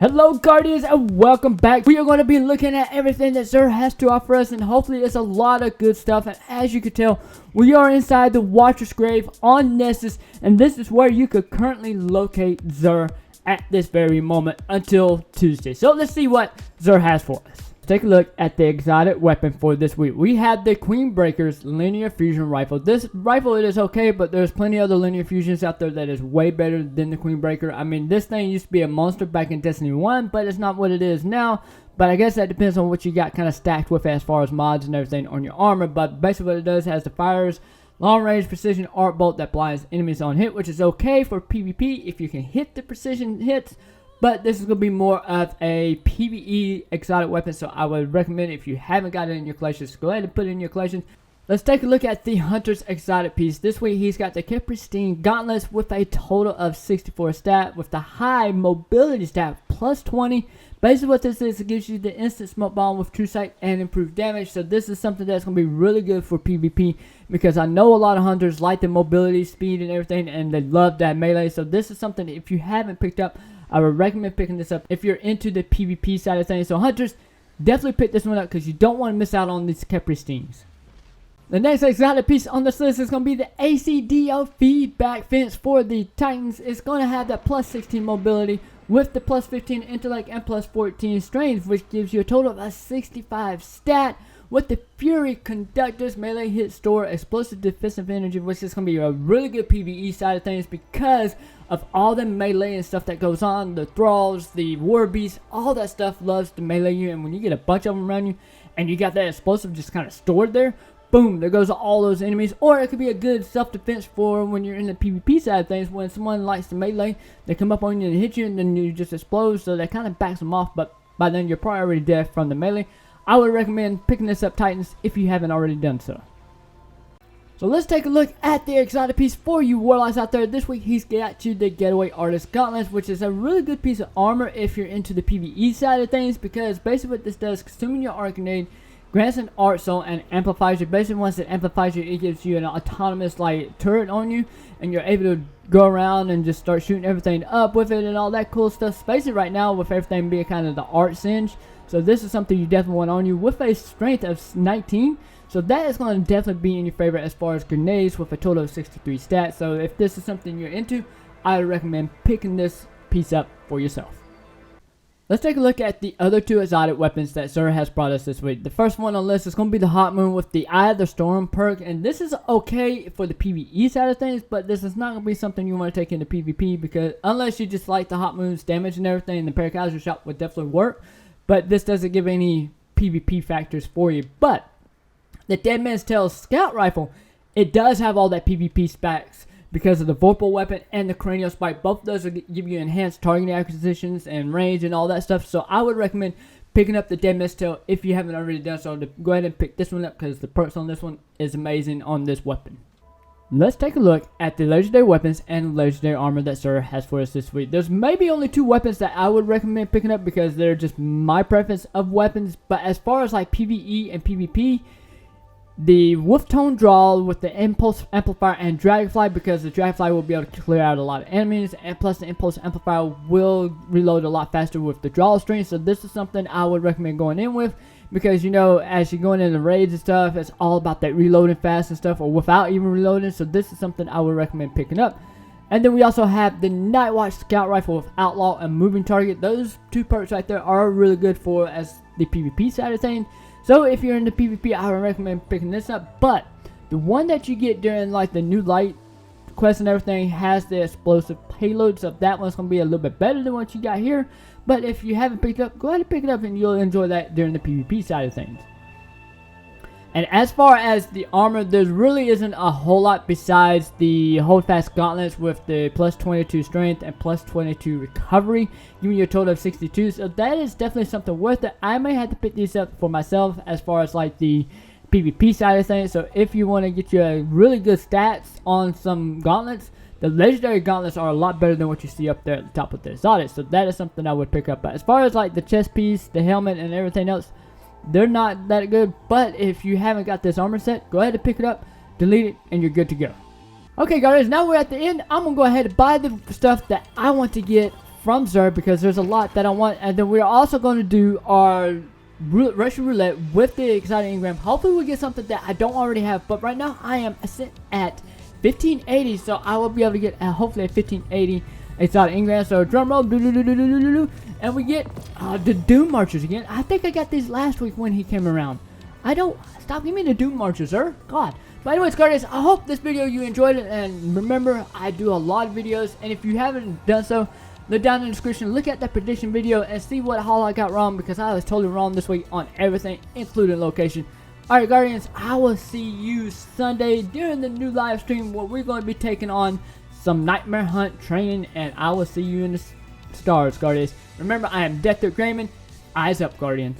Hello Guardians and welcome back. We are going to be looking at everything that Xur has to offer us, and hopefully it's a lot of good stuff. And as you can tell, we are inside the Watcher's Grave on Nessus, and this is where you could currently locate Xur at this very moment until Tuesday. So let's see what Xur has for us. Take a look at the exotic weapon for this week. We have the Queenbreaker's linear fusion rifle. This rifle, it is okay, but there's plenty of other linear fusions out there that is way better than the Queenbreaker. I mean, this thing used to be a monster back in Destiny 1, but it's not what it is now. But I guess that depends on what you got kind of stacked with as far as mods and everything on your armor. But basically what it does, has the fires long range precision arc bolt that blinds enemies on hit, which is okay for PvP if you can hit the precision hits. But this is going to be more of a PvE exotic weapon, so I would recommend, if you haven't got it in your collections, go ahead and put it in your collection. Let's take a look at the Hunter's exotic piece. This week he's got the Pristine gauntlets with a total of 64 stat, with the high mobility stat plus 20. Basically what this is, it gives you the instant smoke bomb with true sight and improved damage. So this is something that's going to be really good for PvP, because I know a lot of hunters like the mobility, speed and everything, and they love that melee. So this is something, if you haven't picked up, I would recommend picking this up if you're into the PvP side of things. So hunters, definitely pick this one up because you don't want to miss out on these Pristines. The next exotic piece on this list is going to be the ACDO feedback fence for the Titans. It's going to have that plus 16 mobility with the plus 15 intellect and plus 14 strength, which gives you a total of a 65 stat. With the Fury Conductor's melee hit store explosive defensive energy, which is going to be a really good PvE side of things because of all the melee and stuff that goes on. The Thralls, the War Beasts, all that stuff loves to melee you, and when you get a bunch of them around you and you got that explosive just kind of stored there, boom, there goes all those enemies. Or it could be a good self-defense for when you're in the PvP side of things. When someone likes to melee, they come up on you and hit you, and then you just explode, so that kind of backs them off, but by then you're probably already dead from the melee. I would recommend picking this up, Titans, if you haven't already done so. So let's take a look at the exotic piece for you Warlocks out there. This week he's got you the Getaway Artist Gauntlets, which is a really good piece of armor if you're into the PvE side of things, because basically what this does, consuming your arc grenade, grants an art soul and amplifies you. Basically once it amplifies you, it gives you an autonomous like turret on you, and you're able to go around and just start shooting everything up with it and all that cool stuff. Especially right now with everything being kind of the art singe. So this is something you definitely want on you with a strength of 19. So that is going to definitely be in your favor as far as grenades with a total of 63 stats. So if this is something you're into, I would recommend picking this piece up for yourself. Let's take a look at the other two exotic weapons that Xur has brought us this week. The first one on the list is going to be the Hot Moon with the Eye of the Storm perk. And this is okay for the PvE side of things, but this is not going to be something you want to take into PvP, because unless you just like the Hot Moon's damage and everything, the Paracasual Shot would definitely work. But this doesn't give any PvP factors for you. But the Dead Man's Tale Scout Rifle, it does have all that PvP specs because of the Vorpal weapon and the Cranial Spike. Both of those will give you enhanced targeting acquisitions and range and all that stuff. So I would recommend picking up the Dead Man's Tale if you haven't already done so. To go ahead and pick this one up because the perks on this one is amazing on this weapon. Let's take a look at the legendary weapons and legendary armor that Xur has for us this week. There's maybe only two weapons that I would recommend picking up because they're just my preference of weapons. But as far as like PvE and PvP, the Wolf Tone Drawl with the Impulse Amplifier and Dragonfly, because the Dragonfly will be able to clear out a lot of enemies, and plus the Impulse Amplifier will reload a lot faster with the Drawl string. So this is something I would recommend going in with, because you know, as you're going into raids and stuff, it's all about that reloading fast and stuff, or without even reloading. So this is something I would recommend picking up. And then we also have the Night Watch Scout Rifle with Outlaw and Moving Target. Those two perks right there are really good for as the PvP side of things. So if you're into PvP, I would recommend picking this up. But the one that you get during like the new light quest and everything has the explosive payload, so that one's going to be a little bit better than what you got here. But if you haven't picked it up, go ahead and pick it up and you'll enjoy that during the PvP side of things. And as far as the armor, there really isn't a whole lot besides the Holdfast Gauntlets with the plus 22 strength and plus 22 recovery, giving you a total of 62. So that is definitely something worth it. I may have to pick these up for myself as far as like the PvP side of things. So if you want to get you a really good stats on some gauntlets, the legendary gauntlets are a lot better than what you see up there at the top with the exotics. So that is something I would pick up. But as far as like the chest piece, the helmet and everything else, they're not that good. But if you haven't got this armor set, go ahead and pick it up, delete it, and you're good to go. Okay guys, now we're at the end. I'm gonna go ahead and buy the stuff that I want to get from Zer because there's a lot that I want. And then we're also going to do our Russian roulette with the exotic engram. Hopefully we get something that I don't already have. But right now I am sitting at 1580, so I will be able to get hopefully a 1580 exotic engram. So drum roll, and we get the Doom Marchers again. I think I got these last week when he came around. Stop giving me the Doom Marchers, sir. God. But anyways, Guardians, I hope this video you enjoyed it, and remember, I do a lot of videos, and if you haven't done so, look down in the description, look at that prediction video, and see what haul I got wrong, because I was totally wrong this week on everything, including location. Alright, Guardians, I will see you Sunday during the new live stream where we're going to be taking on some Nightmare Hunt training, and I will see you in the stars, Guardians. Remember, I am Dethrek Gaming. Eyes up, Guardians.